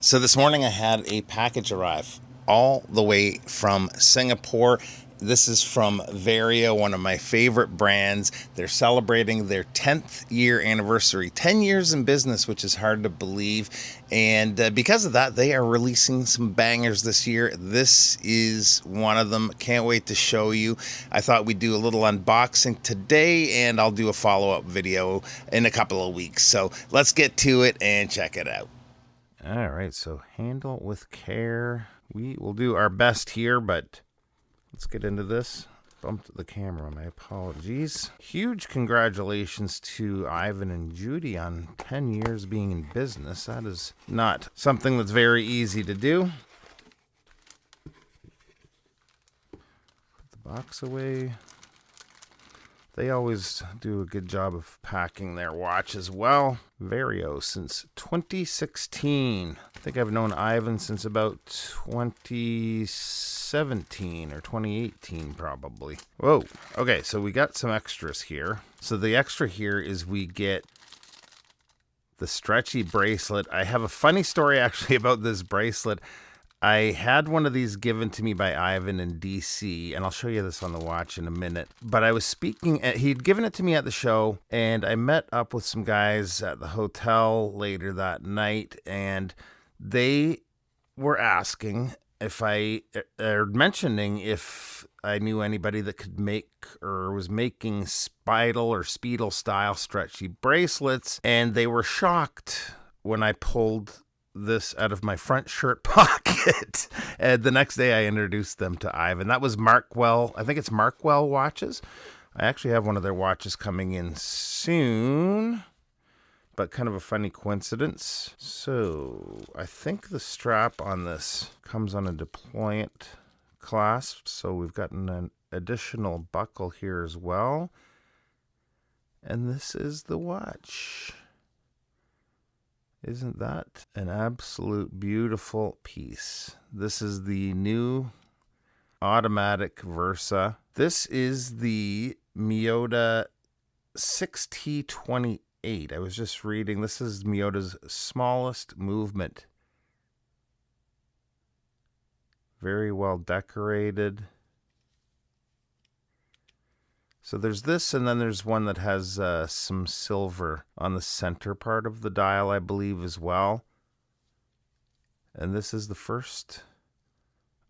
So this morning I had a package arrive all the way from Singapore. This is from Vario, one of my favorite brands. They're celebrating their 10th year anniversary, 10 years in business, which is hard to believe. And because of that, they are releasing some bangers this year. This is one of them. Can't wait to show you. I thought we'd do a little unboxing today, and I'll do a follow-up video in a couple of weeks. So let's get to it and check it out. All right, so handle with care. We will do our best here, but let's get into this. Bumped the camera, my apologies. Huge congratulations to Ivan and Judy on 10 years being in business. That is not something that's very easy to do. Put the box away. They always do a good job of packing their watch as well. Vario since 2016. I think I've known Ivan since about 2017 or 2018 probably. Whoa. Okay, so we got some extras here. So the extra here is we get the stretchy bracelet. I have a funny story actually about this bracelet. I had one of these given to me by Ivan in DC, and I'll show you this on the watch in a minute. But I was speaking, he'd given it to me at the show, and I met up with some guys at the hotel later that night, and they were asking mentioning if I knew anybody that could make or was making Spidle or Speedle style stretchy bracelets, and they were shocked when I pulled this out of my front shirt pocket. And the next day I introduced them to Ivan. That was Markwell. I think it's Markwell watches. I actually have one of their watches coming in soon, but kind of a funny coincidence. So I think the strap on this comes on a deployant clasp. So we've gotten an additional buckle here as well. And this is the watch. Isn't that an absolute beautiful piece? This is the new automatic Versa. This is the Miyota 6T28. I was just reading. This is Miyota's smallest movement. Very well decorated. So there's this, and then there's one that has some silver on the center part of the dial, I believe, as well. And this is the first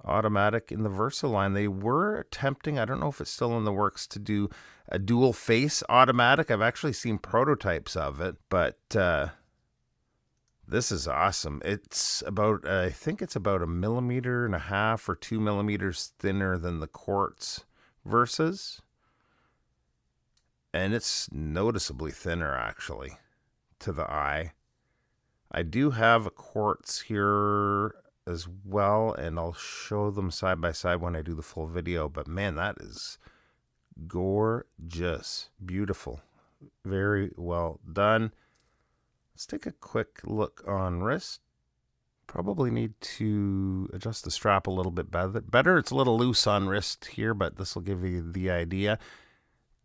automatic in the Versa line. They were attempting, I don't know if it's still in the works, to do a dual face automatic. I've actually seen prototypes of it, but this is awesome. It's about, I think it's about 1.5 millimeters or 2 millimeters thinner than the quartz Versas. And it's noticeably thinner, actually, to the eye. I do have a quartz here as well, and I'll show them side by side when I do the full video. But man, that is gorgeous. Beautiful. Very well done. Let's take a quick look on wrist. Probably need to adjust the strap a little bit better. It's a little loose on wrist here, but this will give you the idea.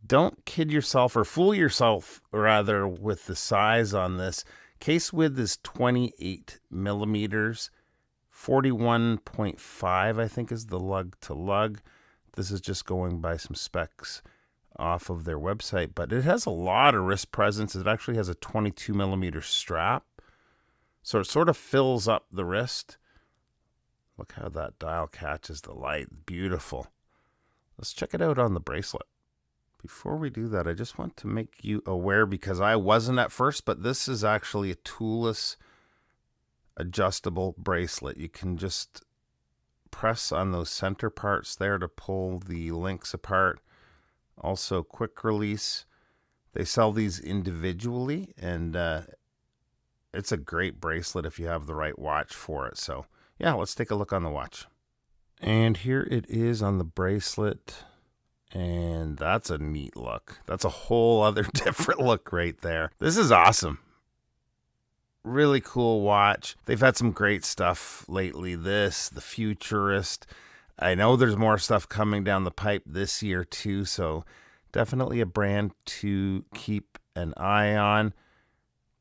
Don't kid yourself, or fool yourself, rather, with the size on this. Case width is 28 millimeters. 41.5, I think, is the lug to lug. This is just going by some specs off of their website, but it has a lot of wrist presence. It actually has a 22 millimeter strap, so it sort of fills up the wrist. Look how that dial catches the light. Beautiful. Let's check it out on the bracelet. Before we do that, I just want to make you aware, because I wasn't at first, but this is actually a toolless adjustable bracelet. You can just press on those center parts there to pull the links apart. Also quick release. They sell these individually, and it's a great bracelet if you have the right watch for it. So yeah, let's take a look on the watch. And here it is on the bracelet. And that's a neat look. That's a whole other different look right there. This is awesome. Really cool watch. They've had some great stuff lately. This, the Futurist. I know there's more stuff coming down the pipe this year too, so definitely a brand to keep an eye on.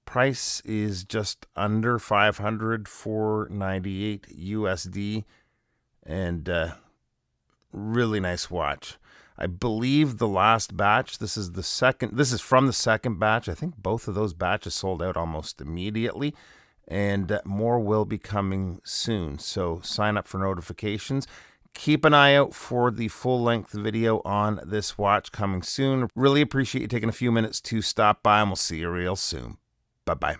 Price is just under $500, $498 USD, and really nice watch. I believe the last batch, this is from the second batch. I think both of those batches sold out almost immediately, and more will be coming soon. So sign up for notifications. Keep an eye out for the full-length video on this watch coming soon. Really appreciate you taking a few minutes to stop by, and we'll see you real soon. Bye-bye.